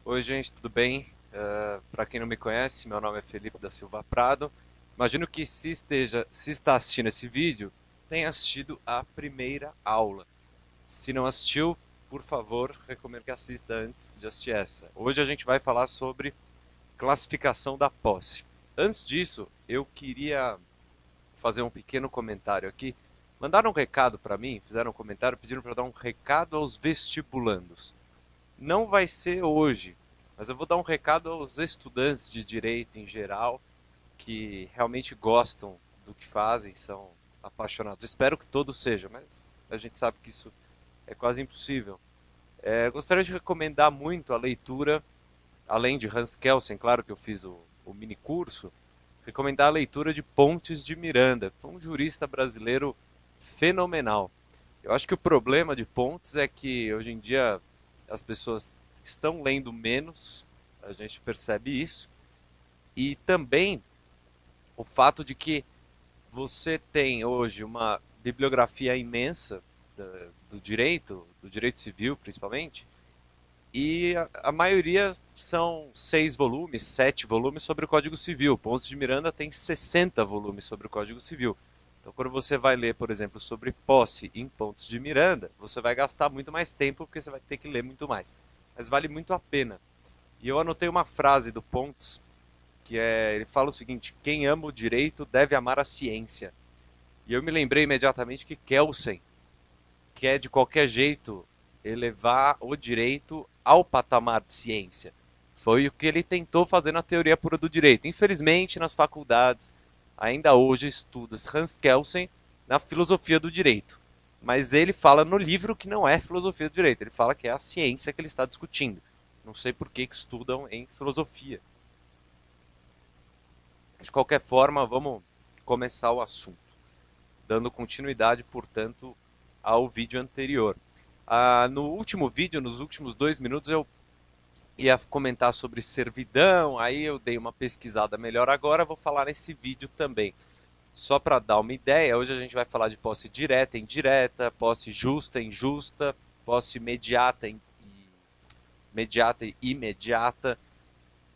Oi, gente, tudo bem? Para quem não me conhece, meu nome é Felipe da Silva Prado. Imagino que se está assistindo esse vídeo, tenha assistido a primeira aula. Se não assistiu, por favor, recomendo que assista antes de assistir essa. Hoje a gente vai falar sobre classificação da posse. Antes disso, eu queria fazer um pequeno comentário aqui. Mandaram um recado para mim, fizeram um comentário pedindo para eu dar um recado aos vestibulandos. Não vai ser hoje, mas eu vou dar um recado aos estudantes de direito em geral que realmente gostam do que fazem, são apaixonados. Espero que todos sejam, mas a gente sabe que isso é quase impossível. Gostaria de recomendar muito a leitura, além de Hans Kelsen, claro que eu fiz o mini curso, recomendar a leitura de Pontes de Miranda. Foi um jurista brasileiro fenomenal. Eu acho que o problema de Pontes é que hoje em dia as pessoas estão lendo menos, a gente percebe isso, e também o fato de que você tem hoje uma bibliografia imensa do direito civil principalmente, e a maioria são 6 volumes, 7 volumes sobre o Código Civil. Pontes de Miranda tem 60 volumes sobre o Código Civil. Então, quando você vai ler, por exemplo, sobre posse em Pontes de Miranda, você vai gastar muito mais tempo porque você vai ter que ler muito mais. Mas vale muito a pena. E eu anotei uma frase do Pontes ele fala o seguinte: quem ama o direito deve amar a ciência. E eu me lembrei imediatamente que Kelsen quer de qualquer jeito elevar o direito ao patamar de ciência. Foi o que ele tentou fazer na teoria pura do direito. Infelizmente, nas faculdades, ainda hoje estuda-se Hans Kelsen na filosofia do direito. Mas ele fala no livro que não é filosofia do direito, ele fala que é a ciência que ele está discutindo. Não sei por que estudam em filosofia. De qualquer forma, vamos começar o assunto, dando continuidade, portanto, ao vídeo anterior. No último vídeo, nos últimos 2 minutos, eu ia comentar sobre servidão, aí eu dei uma pesquisada melhor agora, vou falar nesse vídeo também. Só para dar uma ideia, hoje a gente vai falar de posse direta e indireta, posse justa e injusta, posse imediata e imediata,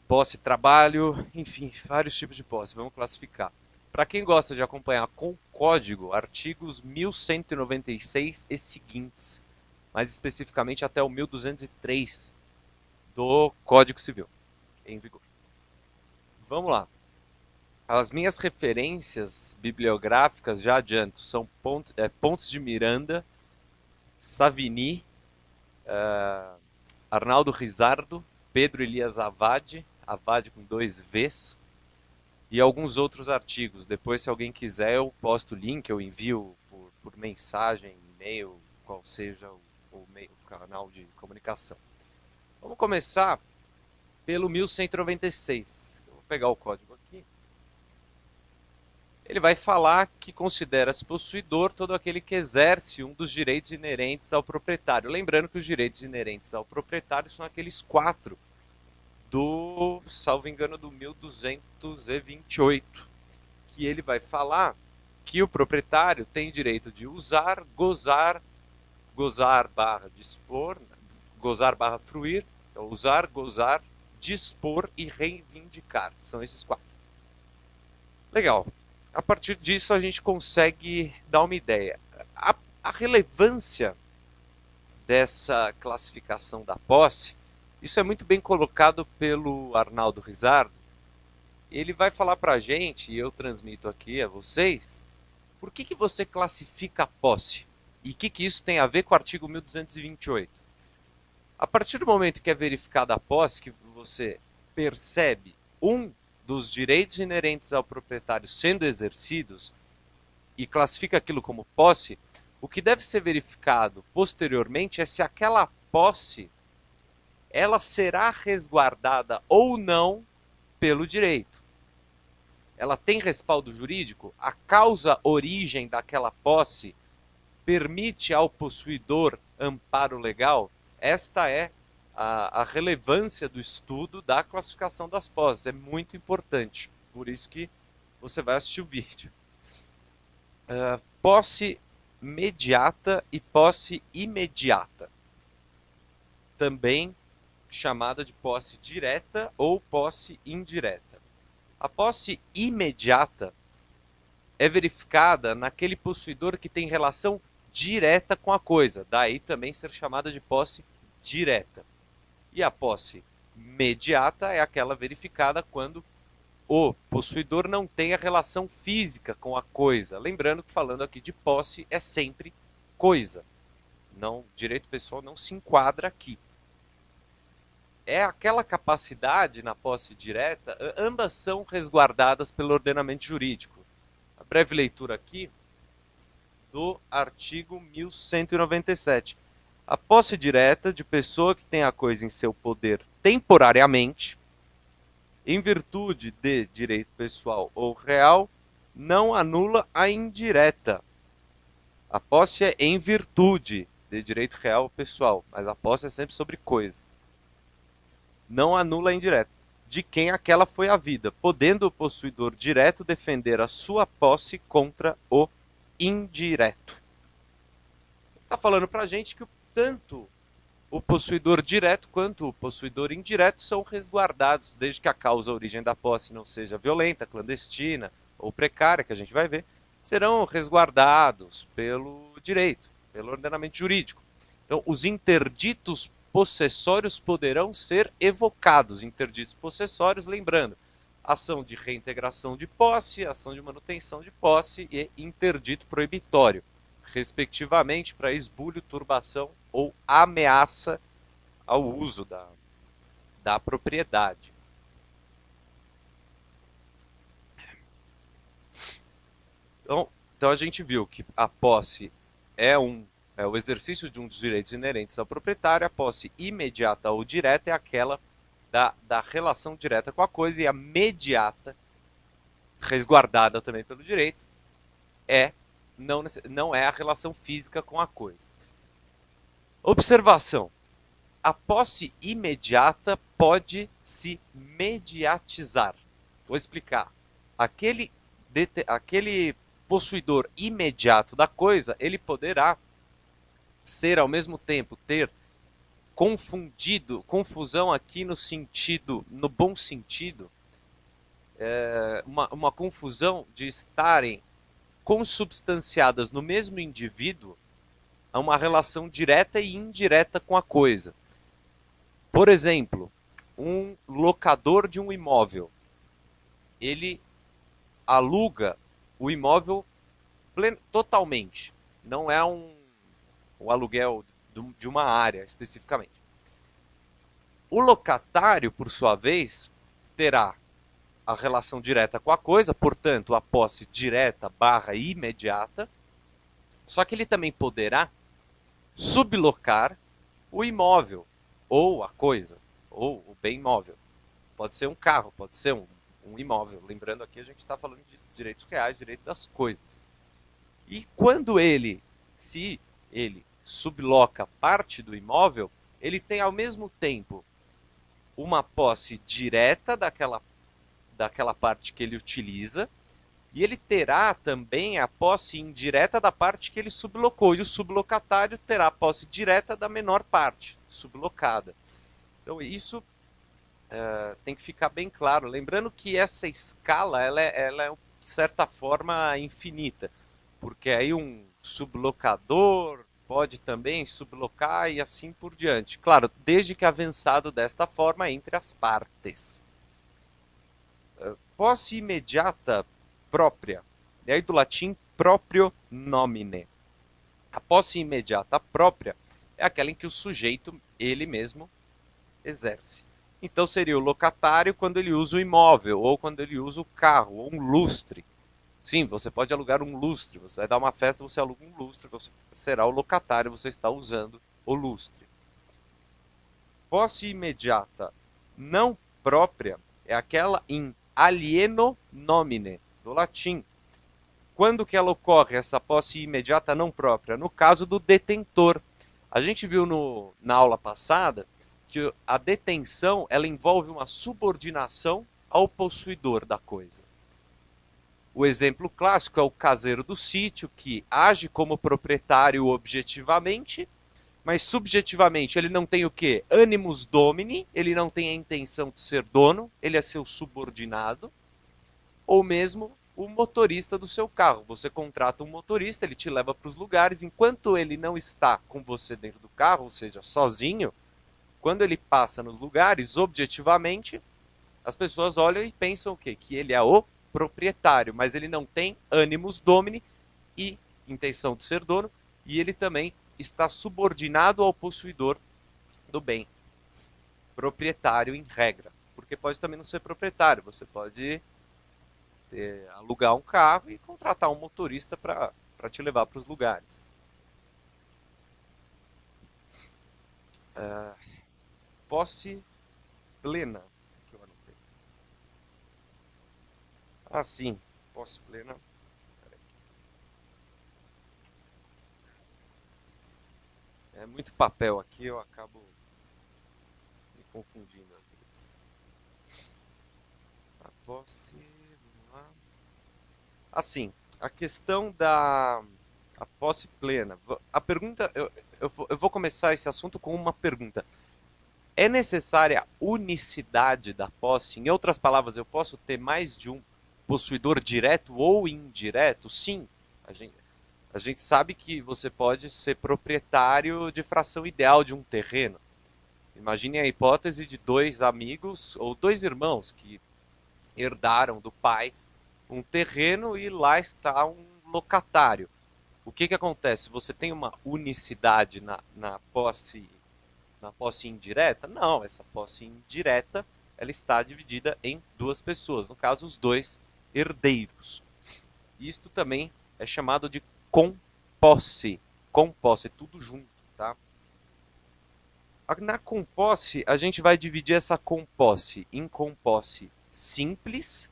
posse trabalho, enfim, vários tipos de posse, vamos classificar. Para quem gosta de acompanhar com código, artigos 1196 e seguintes, mais especificamente até o 1203 do Código Civil em vigor. Vamos lá. As minhas referências bibliográficas, já adianto, são Pontes de Miranda, Savini, Arnaldo Rizardo, Pedro Elias Avade, Avade com 2 Vs, e alguns outros artigos. Depois, se alguém quiser, eu posto o link, eu envio por mensagem, e-mail, qual seja o canal de comunicação. Vamos começar pelo 1196. Eu vou pegar o código aqui. Ele vai falar que considera-se possuidor todo aquele que exerce um dos direitos inerentes ao proprietário. Lembrando que os direitos inerentes ao proprietário são aqueles 4 salvo engano, do 1228, que ele vai falar que o proprietário tem direito de usar, gozar barra dispor, gozar barra fruir, então usar, gozar, dispor e reivindicar. São esses 4. Legal. A partir disso a gente consegue dar uma ideia. A relevância dessa classificação da posse, isso é muito bem colocado pelo Arnaldo Rizardo. Ele vai falar para a gente, e eu transmito aqui a vocês, por que você classifica a posse? E o que isso tem a ver com o artigo 1228? A partir do momento que é verificada a posse, que você percebe um dos direitos inerentes ao proprietário sendo exercidos e classifica aquilo como posse, o que deve ser verificado posteriormente é se aquela posse ela será resguardada ou não pelo direito. Ela tem respaldo jurídico? A causa origem daquela posse permite ao possuidor amparo legal? Esta é a relevância do estudo da classificação das posses. É muito importante. Por isso que você vai assistir o vídeo. Posse mediata e posse imediata. Também chamada de posse direta ou posse indireta. A posse imediata é verificada naquele possuidor que tem relação direta com a coisa, daí também ser chamada de posse direta. E a posse mediata é aquela verificada quando o possuidor não tem a relação física com a coisa. Lembrando que falando aqui de posse é sempre coisa. Não, direito pessoal não se enquadra aqui. É aquela capacidade na posse direta, ambas são resguardadas pelo ordenamento jurídico. A breve leitura aqui do artigo 1197. A posse direta de pessoa que tem a coisa em seu poder temporariamente, em virtude de direito pessoal ou real, não anula a indireta. A posse é em virtude de direito real ou pessoal, mas a posse é sempre sobre coisa. Não anula a indireta, de quem aquela foi a vida, podendo o possuidor direto defender a sua posse contra o indireto. Está falando para a gente que tanto o possuidor direto quanto o possuidor indireto são resguardados, desde que a causa, a origem da posse não seja violenta, clandestina ou precária, que a gente vai ver, serão resguardados pelo direito, pelo ordenamento jurídico. Então, os interditos possessórios poderão ser evocados. Interditos possessórios, lembrando, ação de reintegração de posse, ação de manutenção de posse e interdito proibitório, respectivamente para esbulho, turbação ou ameaça ao uso da propriedade. Então a gente viu que a posse é o exercício de um dos direitos inerentes ao proprietário. A posse imediata ou direta é aquela da relação direta com a coisa, e a mediata, resguardada também pelo direito, não é a relação física com a coisa. Observação: a posse imediata pode se mediatizar. Vou explicar. Aquele possuidor imediato da coisa, ele poderá ser ao mesmo tempo, ter confusão aqui no bom sentido, uma confusão de estarem consubstanciadas no mesmo indivíduo a uma relação direta e indireta com a coisa. Por exemplo, um locador de um imóvel, ele aluga o imóvel totalmente, não é o aluguel de uma área especificamente. O locatário, por sua vez, terá a relação direta com a coisa, portanto, a posse direta / imediata, só que ele também poderá sublocar o imóvel, ou a coisa, ou o bem imóvel. Pode ser um carro, pode ser um imóvel. Lembrando aqui, a gente está falando de direitos reais, direito das coisas. E quando se ele subloca parte do imóvel, ele tem ao mesmo tempo uma posse direta daquela parte que ele utiliza, e ele terá também a posse indireta da parte que ele sublocou, e o sublocatário terá a posse direta da menor parte, sublocada. Então isso tem que ficar bem claro. Lembrando que essa escala ela é de certa forma infinita, porque aí um sublocador pode também sublocar e assim por diante. Claro, desde que avançado desta forma entre as partes. Posse imediata própria, e aí do latim proprio nomine. A posse imediata própria é aquela em que o sujeito, ele mesmo, exerce. Então seria o locatário quando ele usa o imóvel, ou quando ele usa o carro, ou um lustre. Sim, você pode alugar um lustre, você vai dar uma festa, você aluga um lustre, você será o locatário, você está usando o lustre. Posse imediata não própria é aquela em alieno nomine, do latim. Quando que ela ocorre, essa posse imediata não própria? No caso do detentor. A gente viu na aula passada que a detenção ela envolve uma subordinação ao possuidor da coisa. O exemplo clássico é o caseiro do sítio, que age como proprietário objetivamente, mas subjetivamente ele não tem o quê? Animus domini, ele não tem a intenção de ser dono, ele é seu subordinado, ou mesmo o motorista do seu carro. Você contrata um motorista, ele te leva para os lugares, enquanto ele não está com você dentro do carro, ou seja, sozinho, quando ele passa nos lugares, objetivamente, as pessoas olham e pensam o quê? Que ele é o proprietário, mas ele não tem animus domini e intenção de ser dono, e ele também está subordinado ao possuidor do bem. Proprietário em regra. Porque pode também não ser proprietário, você pode alugar um carro e contratar um motorista para te levar para os lugares. Posse plena. Que eu anotei. Ah, sim. Posse plena. É muito papel aqui, eu acabo me confundindo às vezes. A posse. Vamos lá. Assim, a questão da a posse plena. A pergunta. Eu vou começar esse assunto com uma pergunta. É necessária unicidade da posse? Em outras palavras, eu posso ter mais de um possuidor direto ou indireto? Sim. A gente, a gente sabe que você pode ser proprietário de fração ideal de um terreno. Imagine a hipótese de dois amigos ou dois irmãos que herdaram do pai um terreno e lá está um locatário. O que acontece? Você tem uma unicidade na posse indireta? Não, essa posse indireta ela está dividida em duas pessoas, no caso os dois herdeiros. Isto também é chamado de composse. Composse, tudo junto, tá? Na composse, a gente vai dividir essa composse em composse simples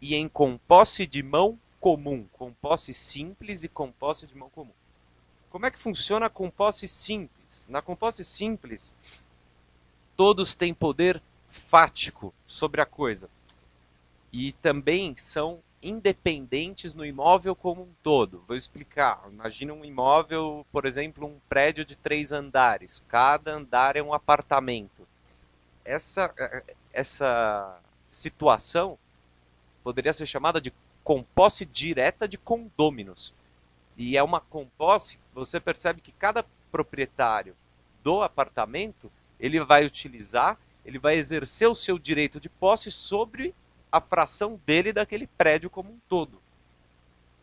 e em composse de mão comum. Composse simples e composse de mão comum. Como é que funciona a composse simples? Na composse simples, todos têm poder fático sobre a coisa. E também são independentes no imóvel como um todo. Vou explicar. Imagina um imóvel, por exemplo, um prédio de 3 andares. Cada andar é um apartamento. Essa situação poderia ser chamada de composse direta de condôminos. E é uma composse, você percebe que cada proprietário do apartamento, ele vai utilizar, ele vai exercer o seu direito de posse sobre a fração dele daquele prédio como um todo.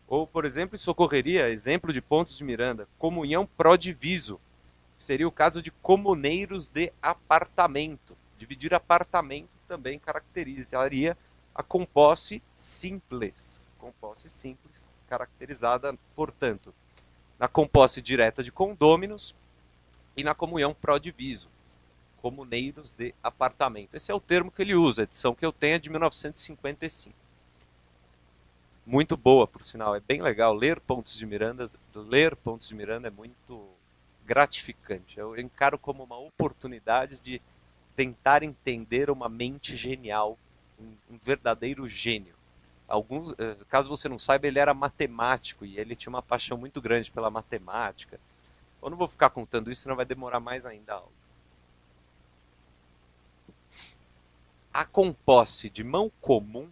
Ou, por exemplo, isso ocorreria, exemplo de Pontes de Miranda, comunhão pró-diviso. Seria o caso de comuneiros de apartamento. Dividir apartamento também caracterizaria a composse simples. Composse simples, caracterizada, portanto, na composse direta de condôminos e na comunhão pró-diviso. Comuneiros de apartamento. Esse é o termo que ele usa, a edição que eu tenho é de 1955. Muito boa, por sinal, é bem legal ler Pontes de Miranda. Ler Pontes de Miranda é muito gratificante. Eu encaro como uma oportunidade de tentar entender uma mente genial, um verdadeiro gênio. Caso você não saiba, ele era matemático e ele tinha uma paixão muito grande pela matemática. Eu não vou ficar contando isso, senão vai demorar mais ainda a aula. A composse de mão comum,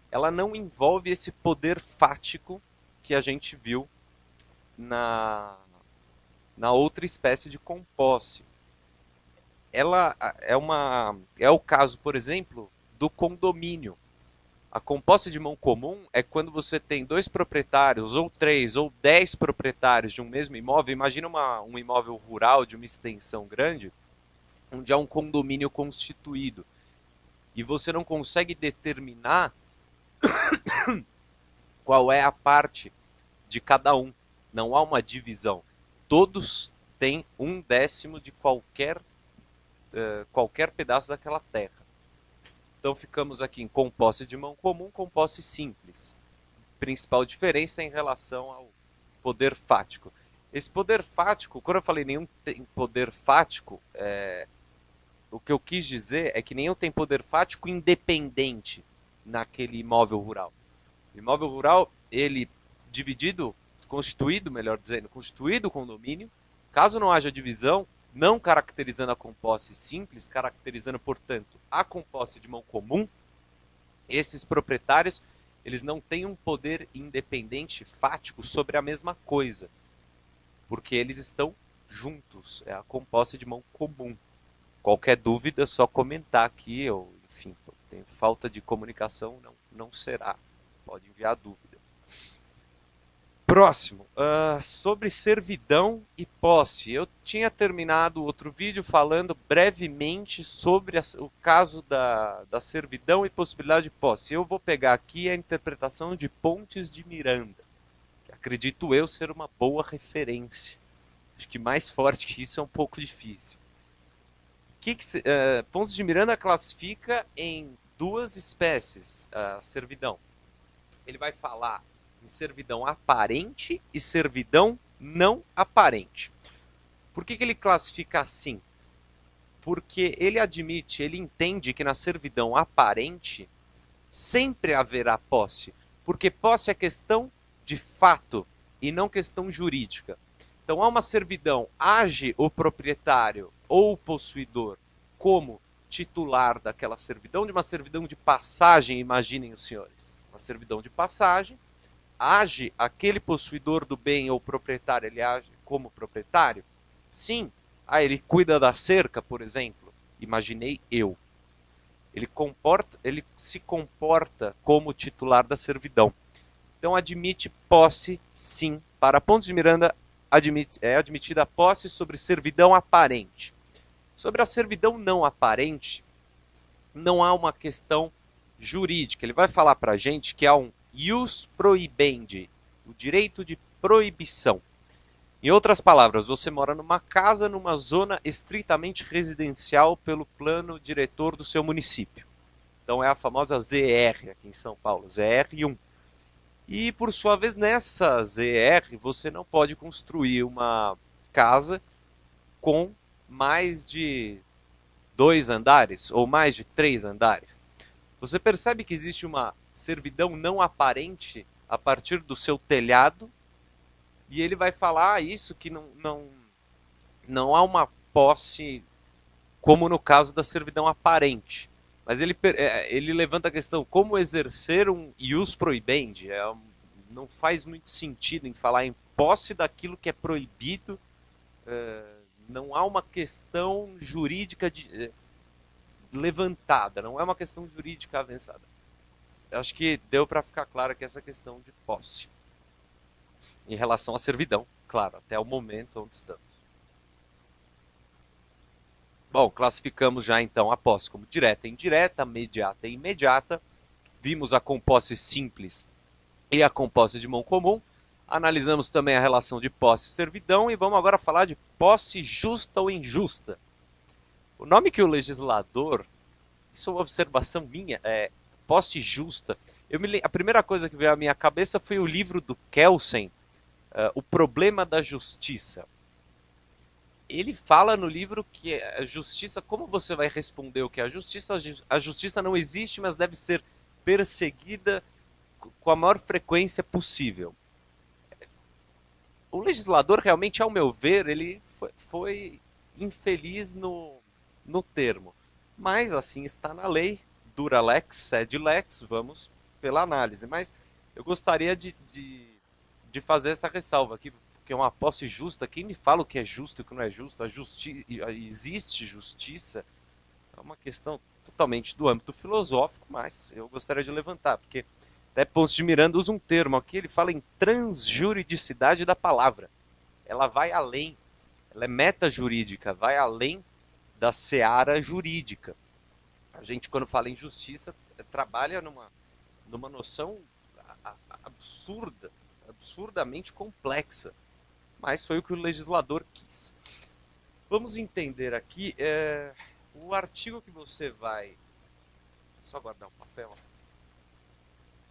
ela não envolve esse poder fático que a gente viu na outra espécie de composse. Ela é o caso, por exemplo, do condomínio. A composse de mão comum é quando você tem dois proprietários, ou 3, ou 10 proprietários de um mesmo imóvel. Imagina um imóvel rural de uma extensão grande, onde há um condomínio constituído. E você não consegue determinar qual é a parte de cada um. Não há uma divisão. Todos têm 1/10 de qualquer pedaço daquela terra. Então ficamos aqui em composse de mão comum, composse simples. Principal diferença em relação ao poder fático. Esse poder fático, quando eu falei nenhum tem poder fático, o que eu quis dizer é que nenhum tem poder fático independente naquele imóvel rural. O imóvel rural, ele constituído o condomínio, Caso não haja divisão, não caracterizando a composse simples, caracterizando, portanto, a composse de mão comum, esses proprietários eles não têm um poder independente fático sobre a mesma coisa, porque eles estão juntos, é a composse de mão comum. Qualquer dúvida, é só comentar aqui, ou enfim, tem falta de comunicação, não será. Pode enviar dúvida. Próximo, sobre servidão e posse. Eu tinha terminado outro vídeo falando brevemente sobre o caso da servidão e possibilidade de posse. Eu vou pegar aqui a interpretação de Pontes de Miranda, que acredito eu ser uma boa referência. Acho que mais forte que isso é um pouco difícil. Pontes de Miranda classifica em duas espécies a servidão. Ele vai falar em servidão aparente e servidão não aparente. Por que ele classifica assim? Porque ele entende que na servidão aparente sempre haverá posse, porque posse é questão de fato e não questão jurídica. Então há uma servidão, age o proprietário ou o possuidor como titular daquela servidão, de uma servidão de passagem, imaginem os senhores, uma servidão de passagem, age aquele possuidor do bem ou proprietário, ele age como proprietário? Sim. Ele cuida da cerca, por exemplo. Imaginei eu. Ele se comporta como titular da servidão. Então admite posse, sim. Para Pontes de Miranda, é admitida a posse sobre servidão aparente. Sobre a servidão não aparente, não há uma questão jurídica. Ele vai falar para a gente que há um ius prohibendi, o direito de proibição. Em outras palavras, você mora numa casa numa zona estritamente residencial pelo plano diretor do seu município. Então é a famosa ZR aqui em São Paulo, ZR1. E por sua vez, nessa ZR, você não pode construir uma casa com mais de 2 andares ou mais de 3 andares. Você percebe que existe uma servidão não aparente a partir do seu telhado, e ele vai falar isso, que não há uma posse como no caso da servidão aparente. Mas ele levanta a questão, como exercer um ius prohibendi? Não faz muito sentido em falar em posse daquilo que é proibido. Não há uma questão jurídica levantada, não é uma questão jurídica avançada. Acho que deu para ficar claro que essa questão de posse em relação à servidão, claro, até o momento onde estamos. Bom, classificamos já então a posse como direta e indireta, mediata e imediata. Vimos a composse simples e a composse de mão comum. Analisamos também a relação de posse e servidão e vamos agora falar de posse justa ou injusta. O nome que o legislador, isso é uma observação minha, é posse justa. A primeira coisa que veio à minha cabeça foi o livro do Kelsen, O Problema da Justiça. Ele fala no livro que a justiça, como você vai responder o que é a justiça? A justiça não existe, mas deve ser perseguida com a maior frequência possível. O legislador realmente, ao meu ver, ele foi infeliz no termo. Mas assim está na lei, dura lex, sed lex, vamos pela análise. Mas eu gostaria de fazer essa ressalva aqui, porque é uma posse justa. Quem me fala o que é justo e o que não é justo? Existe justiça? É uma questão totalmente do âmbito filosófico, mas eu gostaria de levantar, porque até Pontes de Miranda usa um termo aqui, ele fala em transjuridicidade da palavra. Ela vai além, ela é metajurídica, vai além da seara jurídica. A gente, quando fala em justiça, trabalha numa noção absurdamente complexa. Mas foi o que o legislador quis. Vamos entender aqui o artigo que você vai... Só guardar um papel.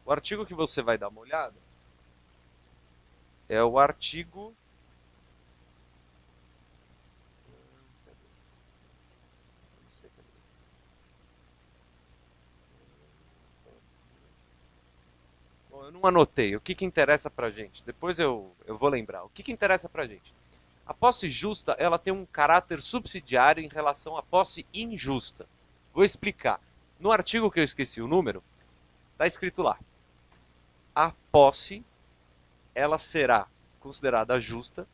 O artigo que você vai dar uma olhada é o artigo... Bom, eu não anotei. O que interessa pra gente? Depois eu vou lembrar. O que interessa pra gente? A posse justa, ela tem um caráter subsidiário em relação à posse injusta. Vou explicar. No artigo que eu esqueci o número, está escrito lá: a posse, ela será considerada justa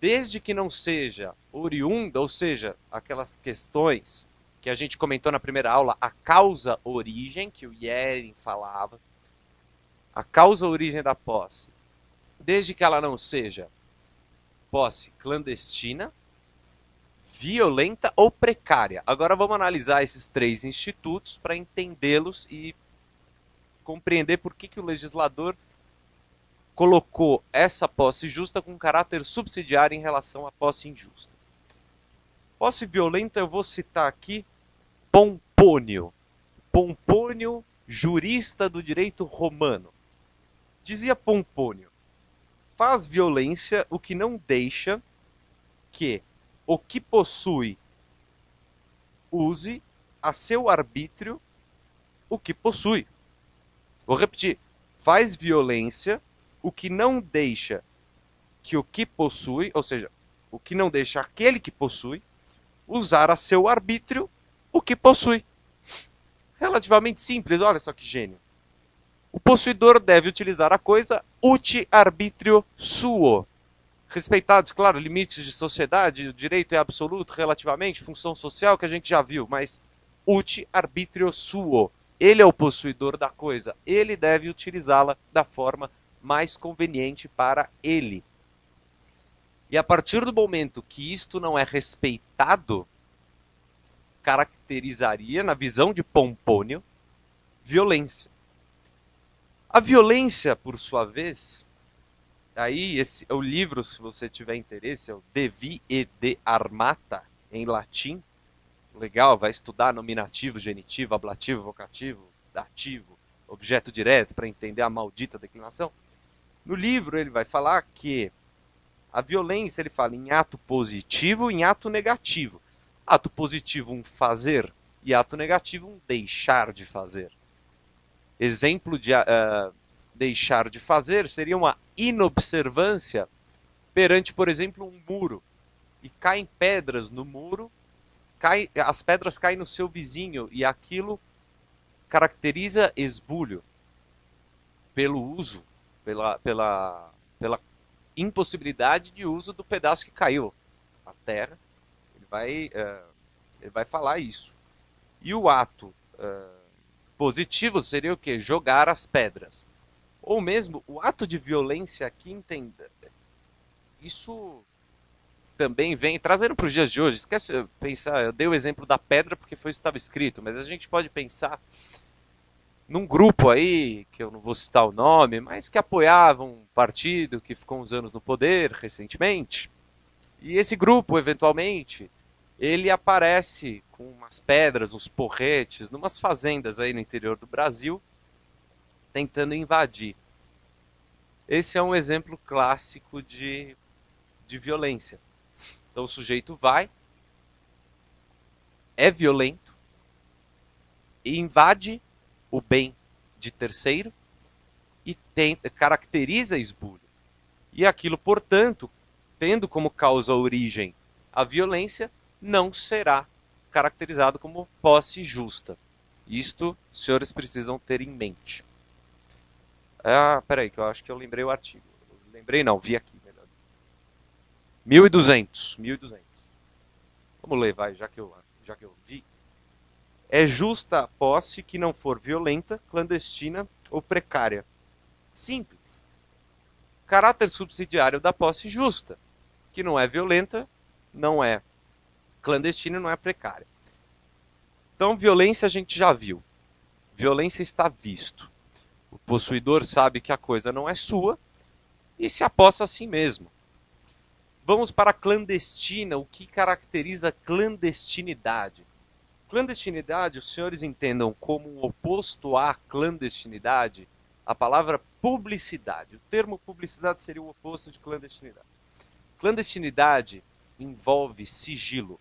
desde que não seja oriunda, ou seja, aquelas questões que a gente comentou na primeira aula, a causa-origem, que o Yering falava, a causa-origem da posse, desde que ela não seja posse clandestina, violenta ou precária. Agora vamos analisar esses três institutos para entendê-los e compreender por que o legislador colocou essa posse justa com caráter subsidiário em relação à posse injusta. Posse violenta, eu vou citar aqui Pompônio. Pompônio, jurista do direito romano. Dizia Pompônio: faz violência o que não deixa que o que possui use a seu arbítrio o que possui. Vou repetir: faz violência o que não deixa que o que possui, ou seja, o que não deixa aquele que possui, usar a seu arbítrio o que possui. Relativamente simples, olha só que gênio. O possuidor deve utilizar a coisa uti arbitrio suo. Respeitados, claro, limites de sociedade, o direito é absoluto relativamente, função social que a gente já viu, mas uti arbitrio suo. Ele é o possuidor da coisa, ele deve utilizá-la da forma mais conveniente para ele. E a partir do momento que isto não é respeitado, caracterizaria, na visão de Pompônio, violência. A violência, por sua vez, aí esse é o livro, se você tiver interesse, é o De Vi e de Armata, em latim. Legal, vai estudar nominativo, genitivo, ablativo, vocativo, dativo, objeto direto, para entender a maldita declinação. No livro ele vai falar que a violência, ele fala em ato positivo e em ato negativo. Ato positivo, um fazer, e ato negativo, um deixar de fazer. Exemplo de deixar de fazer seria uma inobservância perante, por exemplo, um muro. E caem pedras no muro, as pedras caem no seu vizinho, e aquilo caracteriza esbulho pelo uso, pela impossibilidade de uso do pedaço que caiu. A terra, ele vai falar isso. E o ato positivo seria o quê? Jogar as pedras. Ou mesmo, o ato de violência aqui, entenda, isso também vem, trazendo para os dias de hoje, esquece pensar, eu dei o exemplo da pedra porque foi isso que estava escrito, mas a gente pode pensar num grupo aí, que eu não vou citar o nome, mas que apoiava um partido que ficou uns anos no poder recentemente. E esse grupo, eventualmente, ele aparece com umas pedras, uns porretes, numas fazendas aí no interior do Brasil, tentando invadir. Esse é um exemplo clássico de violência. Então o sujeito vai, é violento, e invade o bem de terceiro e caracteriza esbulho. E aquilo, portanto, tendo como causa origem a violência, não será caracterizado como posse justa. Isto, os senhores precisam ter em mente. Peraí, que eu acho que eu lembrei o artigo. Lembrei não, vi aqui. Melhor. 1200. Vamos ler, vai, já que eu vi. É justa a posse que não for violenta, clandestina ou precária. Simples. Caráter subsidiário da posse justa, que não é violenta, não é clandestina e não é precária. Então, violência a gente já viu. Violência está visto. O possuidor sabe que a coisa não é sua e se apossa a si mesmo. Vamos para a clandestina. O que caracteriza clandestinidade? Clandestinidade, os senhores entendam como um oposto à clandestinidade a palavra publicidade. O termo publicidade seria o oposto de clandestinidade. Clandestinidade envolve sigilo.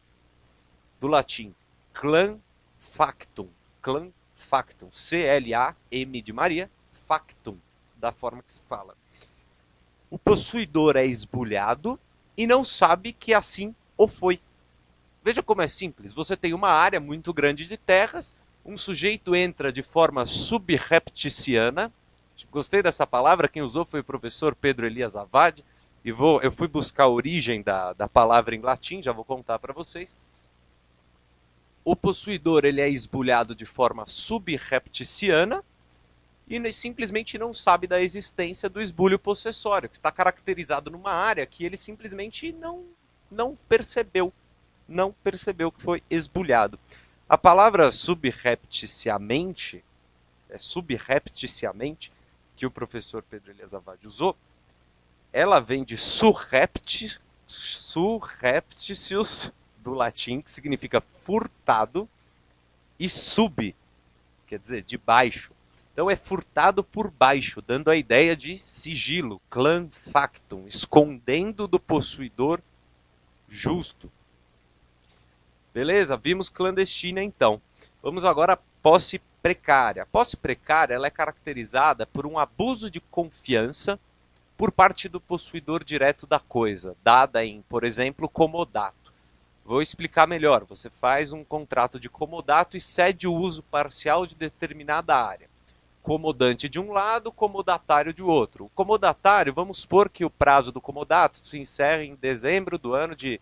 Do latim, clam factum. Clam factum. C-L-A-M de Maria, factum, da forma que se fala. O possuidor é esbulhado e não sabe que assim o foi. Veja como é simples. Você tem uma área muito grande de terras, um sujeito entra de forma subrepticiana. Gostei dessa palavra, quem usou foi o professor Pedro Elias Avade. E eu fui buscar a origem da palavra em latim, já vou contar para vocês. O possuidor ele é esbulhado de forma subrepticiana e simplesmente não sabe da existência do esbulho possessório, que está caracterizado numa área que ele simplesmente não percebeu. Não percebeu que foi esbulhado. A palavra subrepticiamente, que o professor Pedro Elias Avade usou, ela vem de surreptitius, do latim, que significa furtado, e sub, quer dizer, de baixo. Então é furtado por baixo, dando a ideia de sigilo, clan factum, escondendo do possuidor justo. Beleza? Vimos clandestina então. Vamos agora à posse precária. A posse precária ela é caracterizada por um abuso de confiança por parte do possuidor direto da coisa, dada em, por exemplo, comodato. Vou explicar melhor. Você faz um contrato de comodato e cede o uso parcial de determinada área. Comodante de um lado, comodatário de outro. O comodatário, vamos supor que o prazo do comodato se encerre em dezembro do ano de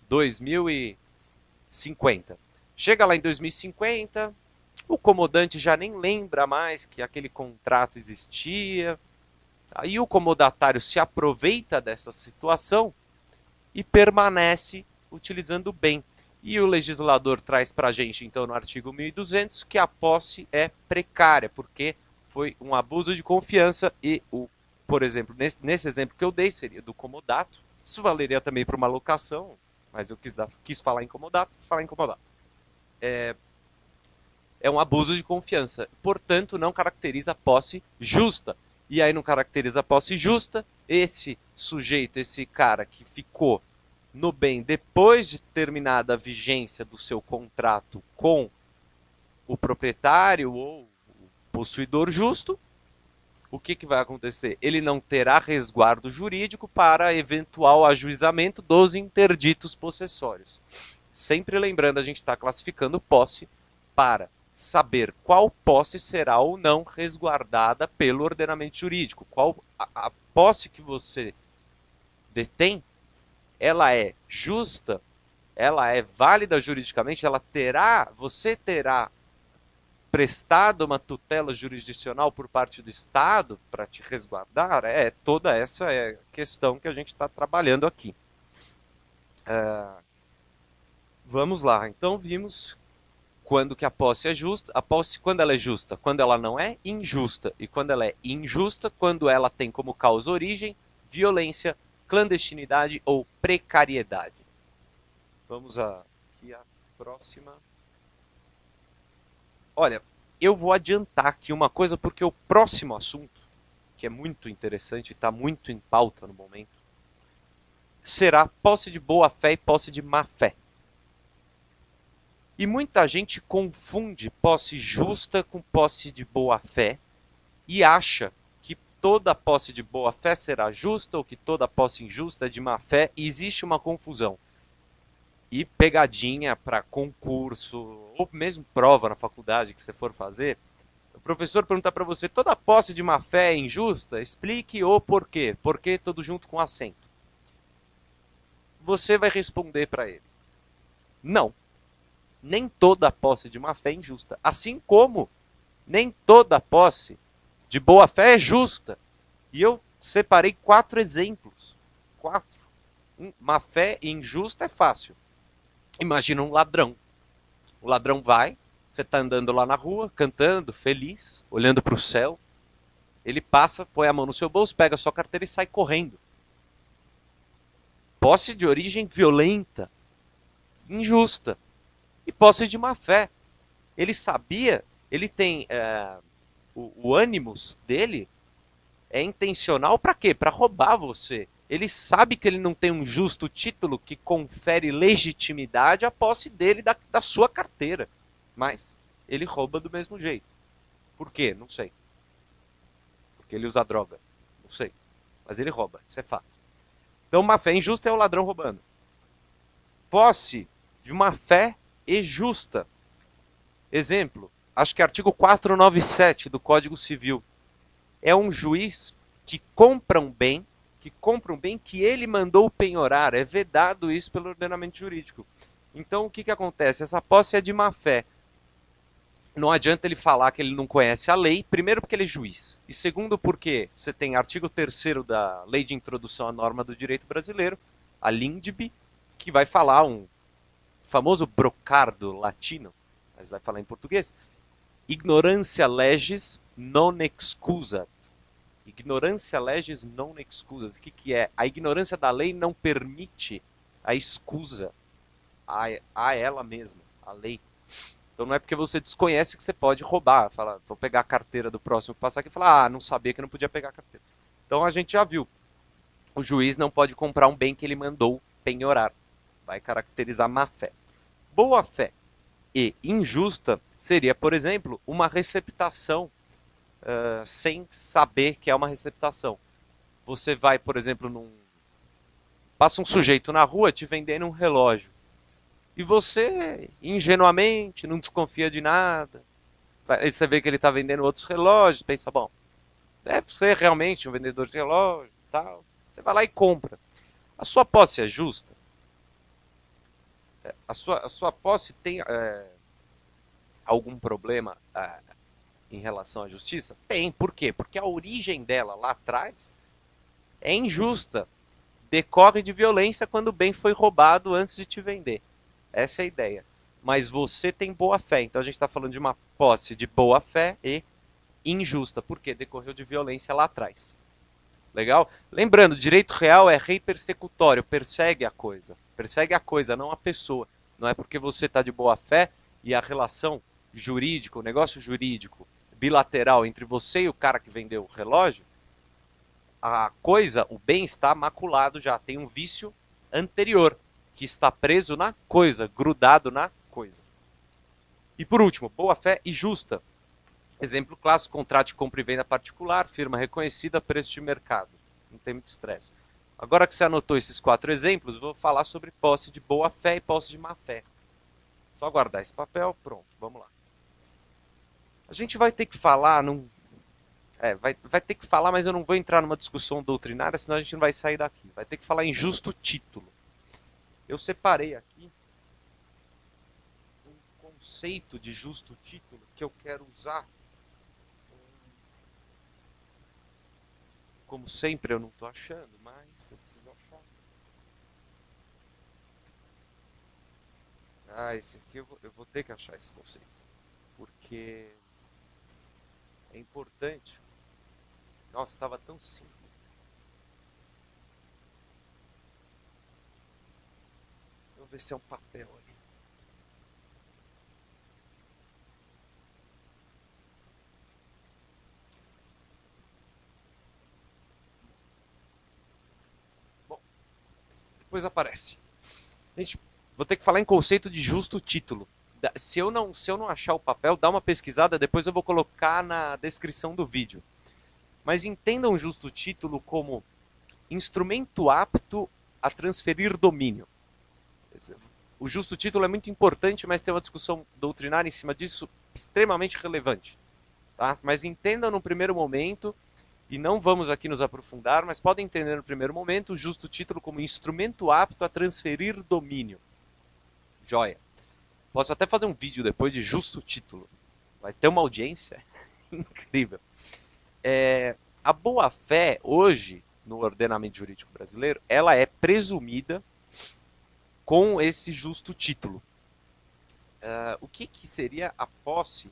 2050. Chega lá em 2050, o comodante já nem lembra mais que aquele contrato existia. Aí o comodatário se aproveita dessa situação e permanece utilizando bem. E o legislador traz para a gente, então, no artigo 1200, que a posse é precária, porque foi um abuso de confiança e, por exemplo, nesse exemplo que eu dei, seria do comodato. Isso valeria também para uma locação, mas eu quis falar em comodato, É um abuso de confiança, portanto não caracteriza a posse justa. E aí não caracteriza a posse justa, esse sujeito, esse cara que ficou no bem depois de terminada a vigência do seu contrato com o proprietário ou o possuidor justo, o que vai acontecer? Ele não terá resguardo jurídico para eventual ajuizamento dos interditos possessórios. Sempre lembrando, a gente está classificando posse para saber qual posse será ou não resguardada pelo ordenamento jurídico. Qual a posse que você detém, ela é justa, ela é válida juridicamente, você terá prestado uma tutela jurisdicional por parte do Estado para te resguardar? Toda essa é a questão que a gente está trabalhando aqui. Vamos lá, então vimos quando que a posse é justa. A posse, quando ela é justa? Quando ela não é injusta. E quando ela é injusta, quando ela tem como causa origem violência, clandestinidade ou precariedade. Vamos aqui a próxima. Olha, eu vou adiantar aqui uma coisa porque o próximo assunto, que é muito interessante e está muito em pauta no momento, será posse de boa-fé e posse de má-fé. E muita gente confunde posse justa com posse de boa-fé e acha que toda posse de boa-fé será justa ou que toda posse injusta é de má-fé, e existe uma confusão. E pegadinha para concurso ou mesmo prova na faculdade que você for fazer, o professor pergunta para você: toda posse de má-fé é injusta? Explique o porquê. Porquê tudo junto com acento. Você vai responder para ele: não. Nem toda posse de má-fé é injusta. Assim como nem toda posse de boa-fé é justa. E eu separei 4 exemplos. 4. Má-fé injusta é fácil. Imagina um ladrão. O ladrão vai, você está andando lá na rua, cantando, feliz, olhando para o céu. Ele passa, põe a mão no seu bolso, pega a sua carteira e sai correndo. Posse de origem violenta, injusta. E posse de má fé. Ele sabia, ele tem o ânimos dele é intencional para quê? Para roubar você. Ele sabe que ele não tem um justo título que confere legitimidade à posse dele da sua carteira. Mas ele rouba do mesmo jeito. Por quê? Não sei. Porque ele usa droga. Não sei. mas ele rouba, isso é fato. Então, má fé injusta é o ladrão roubando. Posse de má fé e justa. Exemplo, acho que artigo 497 do Código Civil. É um juiz que compra um bem, que ele mandou penhorar. É vedado isso pelo ordenamento jurídico. Então, o que acontece? Essa posse é de má fé. Não adianta ele falar que ele não conhece a lei, primeiro porque ele é juiz, e segundo porque você tem artigo 3º da Lei de Introdução à Norma do Direito Brasileiro, a LINDB, que vai falar um famoso brocardo latino, mas vai falar em português, ignorantia legis non excusat. Ignorância legis non excusat. O que é? A ignorância da lei não permite a excusa a ela mesma, a lei. Então não é porque você desconhece que você pode roubar. Fala, vou pegar a carteira do próximo que passar aqui e falar, não sabia que não podia pegar a carteira. Então a gente já viu. O juiz não pode comprar um bem que ele mandou penhorar. Vai caracterizar má fé. Boa fé e injusta seria, por exemplo, uma receptação sem saber que é uma receptação. Você vai, por exemplo, passa um sujeito na rua te vendendo um relógio. E você, ingenuamente, não desconfia de nada. Aí você vê que ele está vendendo outros relógios, pensa, bom, deve ser realmente um vendedor de relógio e tal. Você vai lá e compra. A sua posse é justa? A sua posse tem algum problema em relação à justiça? Tem. Por quê? Porque a origem dela lá atrás é injusta. Decorre de violência quando o bem foi roubado antes de te vender. Essa é a ideia. Mas você tem boa fé. Então a gente está falando de uma posse de boa fé e injusta. Por quê? Decorreu de violência lá atrás. Legal? Lembrando, direito real é rei persecutório. Persegue a coisa. Persegue a coisa, não a pessoa. Não é porque você está de boa fé e a relação jurídica, o negócio jurídico bilateral entre você e o cara que vendeu o relógio, a coisa, o bem está maculado já. Tem um vício anterior que está preso na coisa, grudado na coisa. E por último, boa fé e justa. Exemplo clássico, contrato de compra e venda particular, firma reconhecida, preço de mercado. Não tem muito estresse. Agora que você anotou esses 4 exemplos, vou falar sobre posse de boa fé e posse de má fé. Só guardar esse papel, pronto, vamos lá. A gente vai ter que falar vai ter que falar, mas eu não vou entrar numa discussão doutrinária, senão a gente não vai sair daqui. Vai ter que falar em justo título. Eu separei aqui um conceito de justo título que eu quero usar. Como sempre, eu não estou achando, mas eu preciso achar. Esse aqui eu vou ter que achar esse conceito. Porque é importante. Nossa, estava tão simples. Vamos ver se é um papel ali. Bom, depois aparece. Gente, vou ter que falar em conceito de justo título. Se eu não achar o papel, dá uma pesquisada, depois eu vou colocar na descrição do vídeo. Mas entendam o justo título como instrumento apto a transferir domínio. O justo título é muito importante, mas tem uma discussão doutrinária em cima disso extremamente relevante. Tá? Mas entendam no primeiro momento, e não vamos aqui nos aprofundar, mas podem entender no primeiro momento o justo título como instrumento apto a transferir domínio. Joia. Posso até fazer um vídeo depois de justo título. Vai ter uma audiência incrível. A boa-fé, hoje, no ordenamento jurídico brasileiro, ela é presumida com esse justo título. O que seria a posse,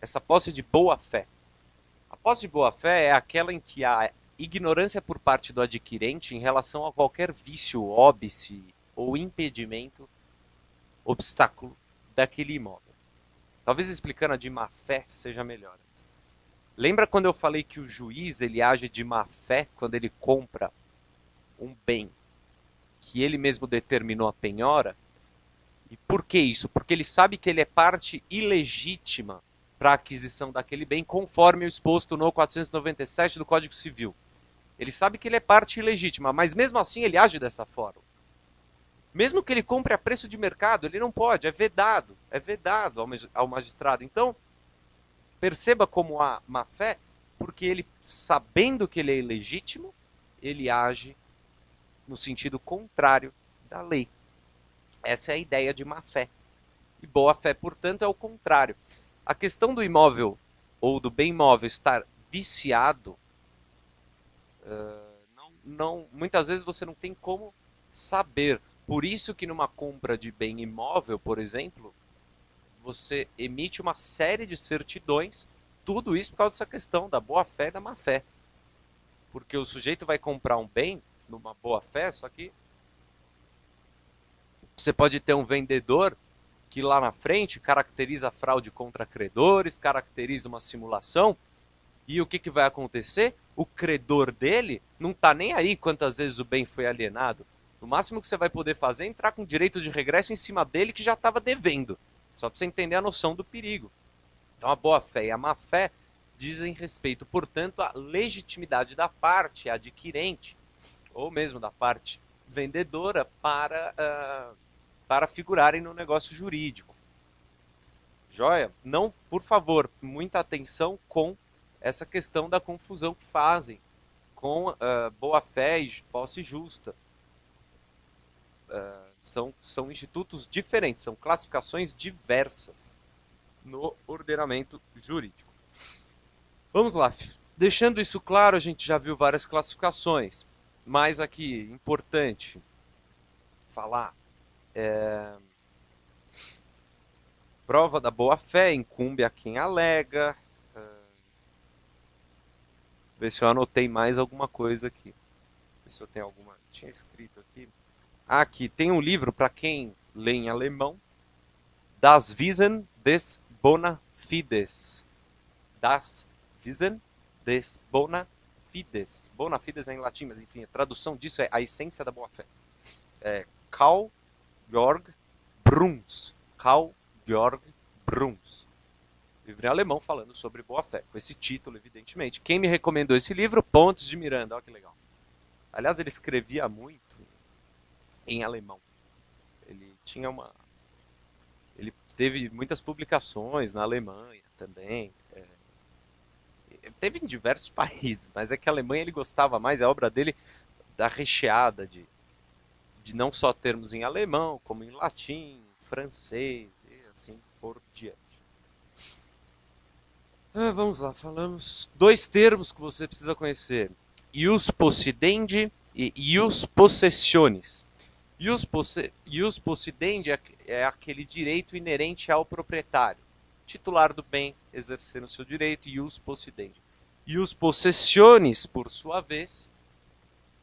essa posse de boa-fé? A posse de boa-fé é aquela em que a ignorância por parte do adquirente em relação a qualquer vício, óbice ou impedimento, obstáculo daquele imóvel. Talvez explicando a de má-fé seja melhor. Lembra quando eu falei que o juiz ele age de má-fé quando ele compra um bem que ele mesmo determinou a penhora? E por que isso? Porque ele sabe que ele é parte ilegítima para a aquisição daquele bem, conforme o exposto no 497 do Código Civil. Ele sabe que ele é parte ilegítima, mas mesmo assim ele age dessa forma. Mesmo que ele compre a preço de mercado, ele não pode, é vedado ao magistrado. Então, perceba como há má fé, porque ele, sabendo que ele é ilegítimo, ele age no sentido contrário da lei. Essa é a ideia de má fé. E boa fé, portanto, é o contrário. A questão do imóvel ou do bem imóvel estar viciado, muitas vezes você não tem como saber. Por isso que numa compra de bem imóvel, por exemplo, você emite uma série de certidões, tudo isso por causa dessa questão da boa fé e da má fé. Porque o sujeito vai comprar um bem numa boa fé, só que você pode ter um vendedor que lá na frente caracteriza a fraude contra credores, caracteriza uma simulação, e o que vai acontecer? O credor dele não está nem aí quantas vezes o bem foi alienado. No máximo que você vai poder fazer é entrar com direito de regresso em cima dele que já estava devendo. Só para você entender a noção do perigo. Então a boa fé e a má fé dizem respeito, portanto, à legitimidade da parte adquirente, ou mesmo da parte vendedora, para figurarem no negócio jurídico. Joia? Não, por favor, muita atenção com essa questão da confusão que fazem com boa fé e posse justa. São institutos diferentes, são classificações diversas no ordenamento jurídico. Vamos lá, deixando isso claro, a gente já viu várias classificações, mas aqui, importante falar, prova da boa-fé incumbe a quem alega. Ver se eu anotei mais alguma coisa aqui. Ver se eu tenho alguma. Tinha escrito aqui. Aqui tem um livro para quem lê em alemão. Das Wesen des bona fides. Das Wesen des bona fides. Bona fides é em latim, mas enfim, a tradução disso é a essência da boa-fé. Carl Georg Bruns. Carl Georg Bruns. Livro em alemão falando sobre boa-fé. Com esse título, evidentemente. Quem me recomendou esse livro? Pontes de Miranda. Olha que legal. Aliás, ele escrevia muito em alemão. Ele tinha uma... Ele teve muitas publicações na Alemanha também. Teve em diversos países, mas é que a Alemanha ele gostava mais. A obra dele da recheada de não só termos em alemão, como em latim, francês e assim por diante. Vamos lá, falamos dois termos que você precisa conhecer. Ius possidendi e ius possessionis. Ius possidendi é aquele direito inerente ao proprietário. Titular do bem exercendo o seu direito, ius possidendi. Ius possessionis, por sua vez,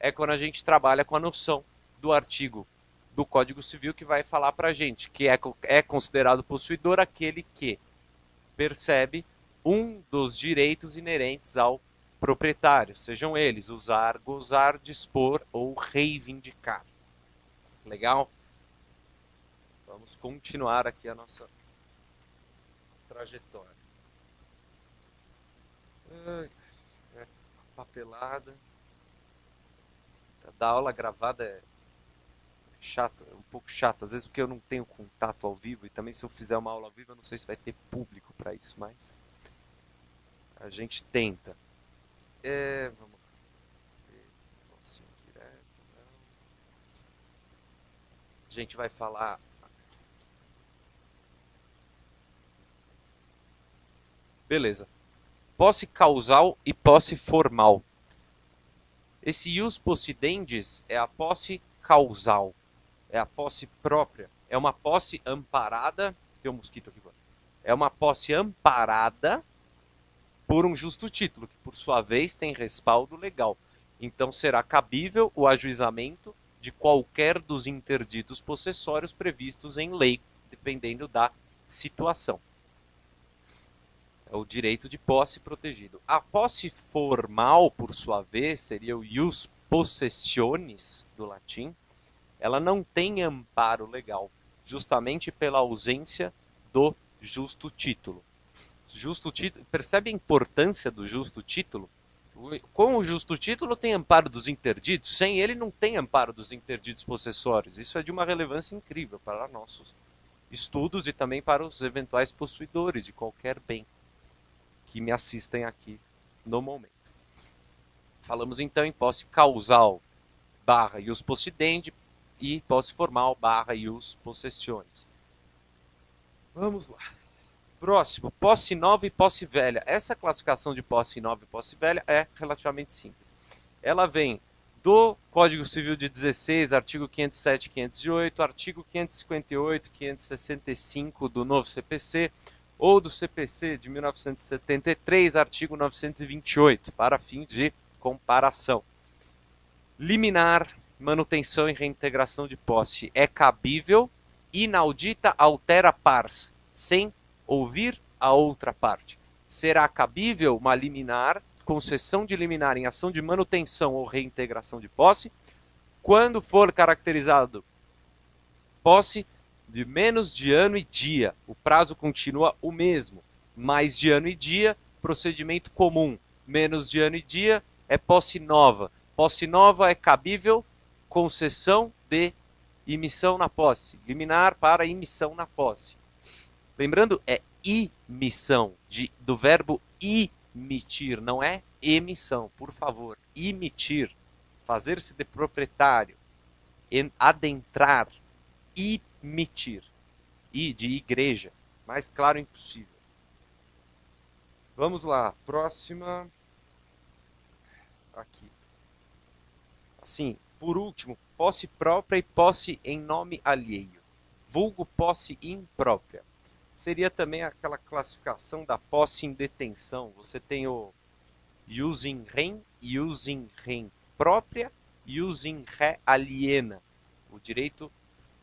é quando a gente trabalha com a noção do artigo do Código Civil que vai falar para a gente que é considerado possuidor aquele que percebe um dos direitos inerentes ao proprietário, sejam eles usar, gozar, dispor ou reivindicar. Legal? Vamos continuar aqui a nossa trajetória. Papelada. Da aula gravada é chato, um pouco chato, às vezes porque eu não tenho contato ao vivo e também se eu fizer uma aula ao vivo eu não sei se vai ter público para isso, mas a gente tenta. Vamos lá. A gente vai falar. Beleza. Posse causal e posse formal. Esse ius possidendi é a posse causal. É a posse própria. É uma posse amparada. Tem um mosquito aqui fora. É uma posse amparada por um justo título, que por sua vez tem respaldo legal. Então será cabível o ajuizamento de qualquer dos interditos possessórios previstos em lei, dependendo da situação. É o direito de posse protegido. A posse formal, por sua vez, seria o ius possessionis, do latim. Ela não tem amparo legal, justamente pela ausência do justo título. Justo título, percebe a importância do justo título? Com o justo título tem amparo dos interditos, sem ele não tem amparo dos interditos possessórios. Isso é de uma relevância incrível para nossos estudos e também para os eventuais possuidores de qualquer bem que me assistem aqui no momento. Falamos então em posse causal barra ius possidendi e posse formal barra ius possessiones. Vamos lá. Próximo, posse nova e posse velha. Essa classificação de posse nova e posse velha é relativamente simples. Ela vem do Código Civil de 16, artigo 507 e 508, artigo 558 e 565 do novo CPC, ou do CPC de 1973, artigo 928, para fim de comparação. Liminar, manutenção e reintegração de posse é cabível, inaudita altera pars, sem ouvir a outra parte. Será cabível uma liminar, concessão de liminar em ação de manutenção ou reintegração de posse, quando for caracterizado posse de menos de ano e dia. O prazo continua o mesmo. Mais de ano e dia, procedimento comum. Menos de ano e dia é posse nova. Posse nova é cabível, concessão de imissão na posse. Liminar para imissão na posse. Lembrando, é imissão, do verbo imitir, não é emissão, por favor. Imitir, fazer-se de proprietário, adentrar, imitir. I de igreja, mais claro impossível. Vamos lá, próxima. Aqui. Assim, por último, posse própria e posse em nome alheio. Vulgo posse imprópria. Seria também aquela classificação da posse em detenção. Você tem o ius in rem própria, ius in re aliena. O direito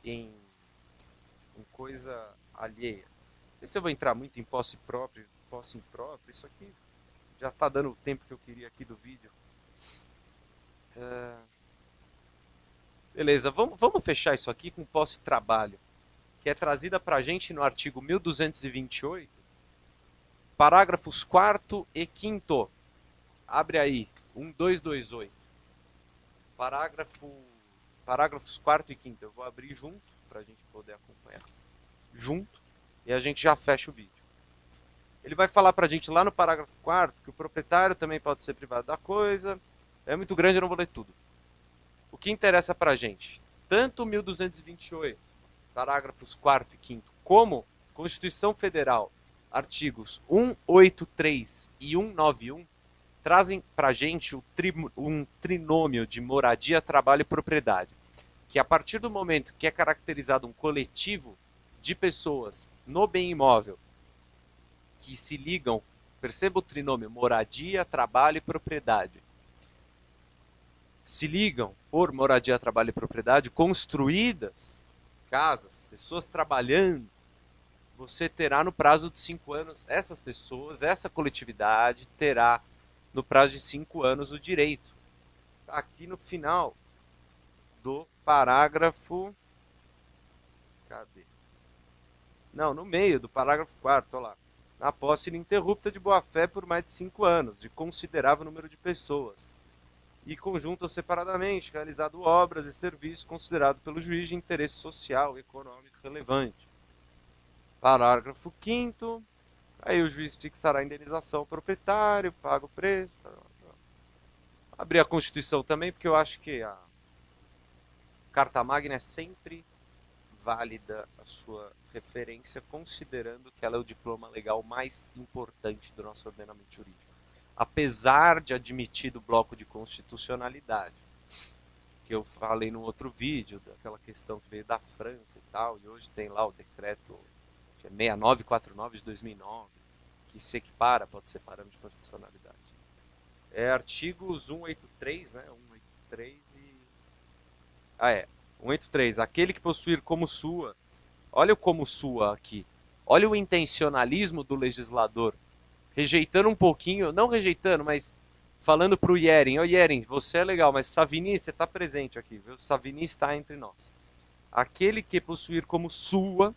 em coisa alheia. Não sei se eu vou entrar muito em posse própria, posse imprópria. Isso aqui já está dando o tempo que eu queria aqui do vídeo. Beleza, vamos fechar isso aqui com posse trabalho, que é trazida para a gente no artigo 1228, parágrafos 4º e 5º. Abre aí, 1228. Parágrafos 4º e 5º. Eu vou abrir junto, para a gente poder acompanhar. Junto, e a gente já fecha o vídeo. Ele vai falar para a gente lá no parágrafo 4º que o proprietário também pode ser privado da coisa. É muito grande, eu não vou ler tudo. O que interessa para a gente? Tanto 1228, parágrafos 4º e 5º, como Constituição Federal, artigos 183 e 191, trazem para a gente um trinômio de moradia, trabalho e propriedade, que a partir do momento que é caracterizado um coletivo de pessoas no bem imóvel que se ligam, perceba o trinômio, moradia, trabalho e propriedade, se ligam por moradia, trabalho e propriedade, construídas casas, pessoas trabalhando, você terá no prazo de 5 anos, essas pessoas, essa coletividade terá no prazo de 5 anos o direito. Aqui no final do parágrafo, cadê? Não, no meio do parágrafo 4º, olha lá. Na posse ininterrupta de boa-fé por mais de 5 anos, de considerável número de pessoas, e conjunto ou separadamente, realizado obras e serviços considerados pelo juiz de interesse social e econômico relevante. Parágrafo 5º, aí o juiz fixará a indenização ao proprietário, paga o preço. Abrir a Constituição também, porque eu acho que a Carta Magna é sempre válida a sua referência, considerando que ela é o diploma legal mais importante do nosso ordenamento jurídico. Apesar de admitido o bloco de constitucionalidade, que eu falei no outro vídeo, daquela questão que veio da França e tal, e hoje tem lá o decreto 6949 de 2009, que se equipara, pode ser parâmetro de constitucionalidade. É artigos 183, né? 183 e... 183. Aquele que possuir como sua, olha o como sua aqui, olha o intencionalismo do legislador, rejeitando um pouquinho, não rejeitando, mas falando para o Yeren, Yeren, você é legal, mas Savini, você está presente aqui, viu? Savini está entre nós. Aquele que possuir como sua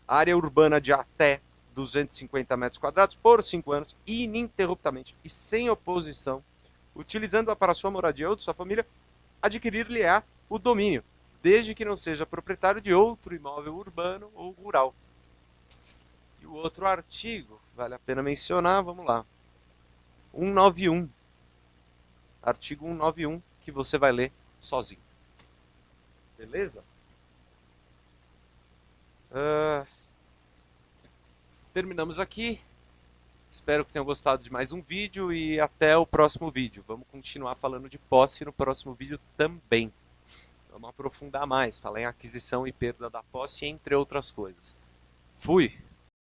área urbana de até 250 metros quadrados por 5 anos, ininterruptamente e sem oposição, utilizando-a para sua moradia ou de sua família, adquirir-lhe-á o domínio, desde que não seja proprietário de outro imóvel urbano ou rural. E o outro artigo, vale a pena mencionar, vamos lá. 191. Artigo 191, que você vai ler sozinho. Beleza? Terminamos aqui. Espero que tenham gostado de mais um vídeo e até o próximo vídeo. Vamos continuar falando de posse no próximo vídeo também. Vamos aprofundar mais, falar em aquisição e perda da posse, entre outras coisas. Fui!